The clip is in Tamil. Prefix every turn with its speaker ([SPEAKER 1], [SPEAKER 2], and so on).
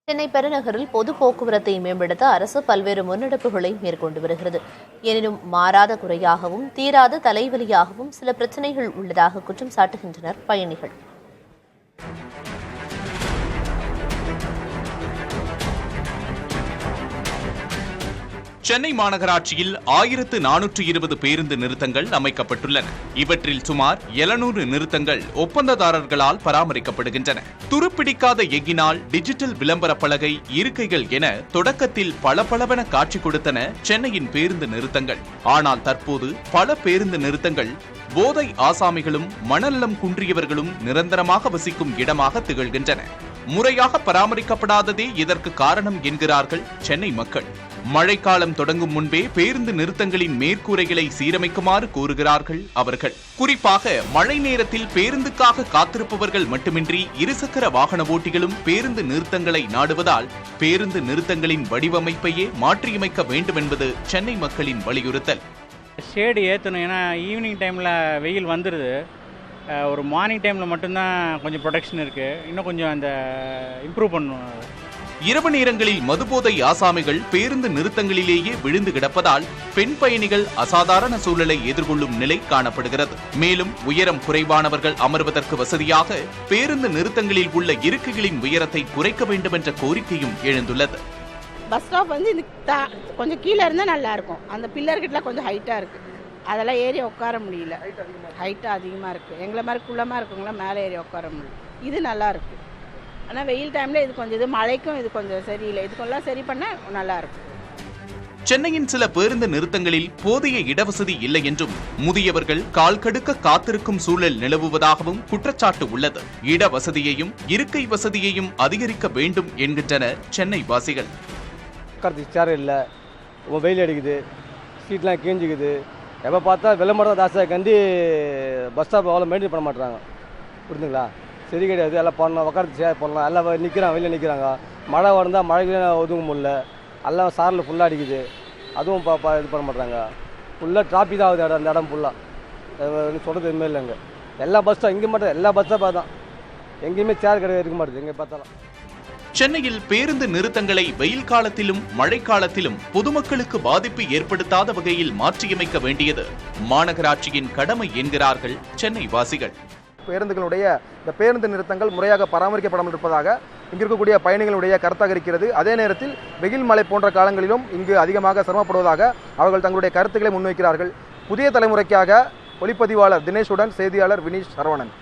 [SPEAKER 1] சென்னை பெருநகரில் பொது போக்குவரத்தை மேம்படுத்த அரசு பல்வேறு முன்னெடுப்புகளை மேற்கொண்டு வருகிறது. எனினும் மாறாத குறையாகவும் தீராத தலைவலியாகவும் சில பிரச்சினைகள் உள்ளதாக குற்றம் சாட்டுகின்றனர் பயணிகள்.
[SPEAKER 2] சென்னை மாநகராட்சியில் 1420 பேருந்து நிறுத்தங்கள் அமைக்கப்பட்டுள்ளன. இவற்றில் சுமார் 700 நிறுத்தங்கள் ஒப்பந்ததாரர்களால் பராமரிக்கப்படுகின்றன. துருப்பிடிக்காத எஃகினால் டிஜிட்டல் விளம்பர பலகை, இருக்கைகள் என தொடக்கத்தில் பளபளவென காட்சி கொடுத்தன சென்னையின் பேருந்து நிறுத்தங்கள். ஆனால் தற்போது பல பேருந்து நிறுத்தங்கள் போதை ஆசாமிகளும் மனநலம் குன்றியவர்களும் நிரந்தரமாக வசிக்கும் இடமாக திகழ்கின்றன. முறையாக பராமரிக்கப்படாததே இதற்கு காரணம் என்கிறார்கள் சென்னை மக்கள். மழைக்காலம் தொடங்கும் முன்பே பேருந்து நிறுத்தங்களின் மேற்கூரைகளை சீரமைக்குமாறு கோருகிறார்கள் அவர்கள். குறிப்பாக மழை நேரத்தில் பேருந்துக்காக காத்திருப்பவர்கள் மட்டுமின்றி இருசக்கர வாகன ஓட்டிகளும் பேருந்து நிறுத்தங்களை நாடுவதால் பேருந்து நிறுத்தங்களின் வடிவமைப்பையே மாற்றியமைக்க வேண்டும் என்பது சென்னை மக்களின் வலியுறுத்தல்.
[SPEAKER 3] ஷேடு ஏற்றணும், ஏன்னா ஈவினிங் டைமில் வெயில் வந்துடுது. ஒரு மார்னிங் டைமில் மட்டும்தான் கொஞ்சம் ப்ரொடெக்ஷன் இருக்குது. இன்னும் கொஞ்சம் அந்த இம்ப்ரூவ் பண்ணணும்.
[SPEAKER 2] இரவு நேரங்களில் மதுபோதை ஆசாமிகள் பேருந்து நிறுத்தங்களிலேயே விழுந்து கிடப்பதால் பெண் பயணிகள் அசாதாரண சூழலை எதிர்கொள்ளும் நிலை காணப்படுகிறது. மேலும் உயரம் குறைவானவர்கள் அமர்வதற்கு வசதியாக பேருந்து நிறுத்தங்களில் உள்ள இருக்கைகளின் உயரத்தை குறைக்க வேண்டும் என்ற கோரிக்கையும் எழுந்துள்ளது.
[SPEAKER 4] பஸ் ஸ்டாப் வந்து கொஞ்சம் கீழே இருந்தால் நல்லா இருக்கும். அந்த பில்லர்கிட்ட கொஞ்சம் ஹைட்டாக இருக்குது, அதெல்லாம் ஏறி உட்கார முடியல. ஹைட்டாக அதிகமாக இருக்குது. எங்களை மாதிரி குள்ளமாக இருக்கவங்களாம் மேலே ஏறி உட்கார முடியல. இது நல்லா இருக்குது. ஆனால் வெயில் டைமில் இது கொஞ்சம், இது மழைக்கும் இது கொஞ்சம் சரியில்லை. இதுக்கெல்லாம் சரி பண்ணால் நல்லா இருக்கும்.
[SPEAKER 2] சென்னையின் சில பேருந்து நிறுத்தங்களில் போதிய இடவசதி இல்லை என்றும் முதியவர்கள் கால் கடுக்க காத்திருக்கும் சூழல் நிலவுவதாகவும் குற்றச்சாட்டு உள்ளது. இடவசதியையும் இருக்கை வசதியையும் அதிகரிக்க வேண்டும் என்கின்றனர் சென்னை வாசிகள்.
[SPEAKER 5] சேர் இல்லை, வெயில் அடிக்குது, சீட்லாம் கீஞ்சிக்குது. எப்போ பார்த்தா விளம்பரம் தாசாக கண்டி பஸ் ஸ்டாப் அவ்வளோ மெயின்டைன் பண்ண மாட்டாங்க. புரிஞ்சுங்களா? சரி கிடையாது. எல்லாம் பண்ணலாம், உட்காந்து சேர் பண்ணலாம். எல்லாம் நிற்கிறாங்க, வெளியில் நிற்கிறாங்க. மழை வந்தால் மழைக்கு ஒதுங்க முடியல. எல்லாம் சாரில் ஃபுல்லாக அடிக்குது. அதுவும் இது பண்ண மாட்டாங்க. ஃபுல்லாக டிராஃபிக் தான் ஆகுது. அந்த இடம் ஃபுல்லாக சொல்கிறது எதுவுமே இல்லைங்க. எல்லா பஸ் ஸ்டாப் இங்கே மட்டும் எல்லா பஸ் ஸ்டாப்பாக தான், எங்கேயுமே சேர் கிடையாது, இருக்க மாட்டேது எங்கே பார்த்தாலும்.
[SPEAKER 2] சென்னையில் பேருந்து நிறுத்தங்களை வெயில் காலத்திலும் மழைக்காலத்திலும் பொதுமக்களுக்கு பாதிப்பு ஏற்படுத்தாத வகையில் மாற்றியமைக்க வேண்டியது மாநகராட்சியின் கடமை என்கிறார்கள் சென்னை வாசிகள்.
[SPEAKER 6] பேருந்துகளுடைய இந்த பேருந்து நிறுத்தங்கள் முறையாக பராமரிக்கப்படாமல் இருப்பதாக இங்கு இருக்கக்கூடிய பயணிகளுடைய கருத்தாக இருக்கிறது. அதே நேரத்தில் வெயில் மழை போன்ற காலங்களிலும் இங்கு அதிகமாக சிரமப்படுவதாக அவர்கள் தங்களுடைய கருத்துக்களை முன்வைக்கிறார்கள். புதிய தலைமுறைக்காக ஒளிப்பதிவாளர் தினேஷுடன் செய்தியாளர் வினீஷ் சரவணன்.